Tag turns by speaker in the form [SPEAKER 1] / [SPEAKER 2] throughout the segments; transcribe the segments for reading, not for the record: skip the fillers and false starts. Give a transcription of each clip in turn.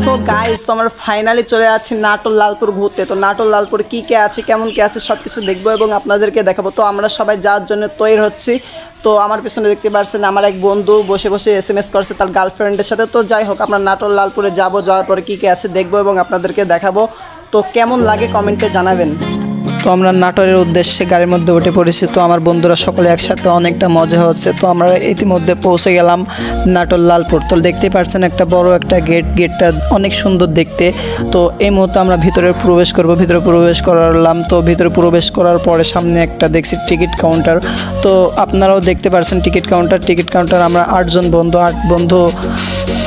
[SPEAKER 1] তো গাইস, তো আমরা ফাইনালি চলে যাচ্ছি নাটোর লালপুর ঘুরতে। তো নাটোর লালপুর কী কে আছে, কেমন কে আছে, সব কিছু দেখবো এবং আপনাদেরকে দেখাবো। তো আমরা সবাই যাওয়ার জন্য তৈরি হচ্ছি। তো আমার পিছনে দেখতে পাচ্ছেন আমার এক বন্ধু বসে বসে SMS করছে তার গার্লফ্রেন্ডের সাথে। তো যাই হোক, আমরা নাটোর লালপুরে যাওয়ার পরে কী কে আছে দেখবো এবং আপনাদেরকে দেখাবো। তো কেমন লাগে কমেন্টে জানাবেন। তো আমরা নাটোরের উদ্দেশ্যে গাড়ির মধ্যে উঠে পড়েছি। তো আমার বন্ধুরা সকলে একসাথে অনেকটা মজা হচ্ছে। তো আমরা ইতিমধ্যে পৌঁছে গেলাম নাটোর লালপুর। তো দেখতে পাচ্ছেন একটা বড় একটা গেটটা অনেক সুন্দর দেখতে। তো এই মুহূর্তে আমরা ভিতরে প্রবেশ করব। ভিতরে প্রবেশ করলাম। তো ভিতরে প্রবেশ করার পরে সামনে একটা দেখছি টিকিট কাউন্টার। তো আপনারাও দেখতে পাচ্ছেন টিকিট কাউন্টার আমরা 8 বন্ধু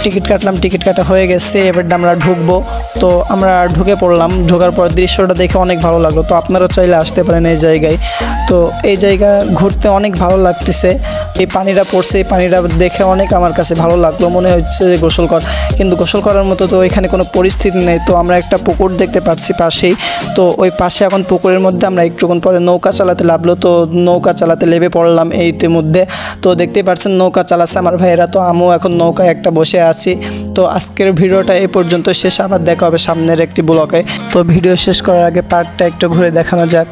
[SPEAKER 1] টিকিট কাটলাম। টিকিট কাটা হয়ে গেছে, এবার আমরা ঢুকবো। তো আমরা ঢুকে পড়লাম। ঢোকার পর দৃশ্যটা দেখে অনেক ভালো লাগলো। তো আপনারা চাইলে আসতে পারেন এই জায়গায়। তো এই জায়গা ঘুরতে অনেক ভালো লাগতেছে। এই পানিটা পড়ছে, এই পানিটা দেখে অনেক আমার কাছে ভালো লাগলো। মনে হচ্ছে যে কিন্তু গোসল করার মতো তো এখানে কোনো পরিস্থিতি নেই। তো আমরা একটা পুকুর দেখতে পাচ্ছি পাশেই। তো ওই পাশে এখন পুকুরের মধ্যে আমরা একটুক্ষণ পরে নৌকা চালাতে লাগলো। তো নৌকা চালাতে লেবে পড়লাম এই ইতিমধ্যে। তো দেখতে পাচ্ছেন নৌকা চালাচ্ছে আমার ভাইয়েরা। তো আমিও এখন নৌকায় একটা বসে আছি। তো আজকের ভিডিওটা এই পর্যন্ত শেষ। আবার দেখা হবে সামনের একটি ব্লগে। তো ভিডিও শেষ করার আগে পার্কটা একটু ঘুরে দেখানো যাক।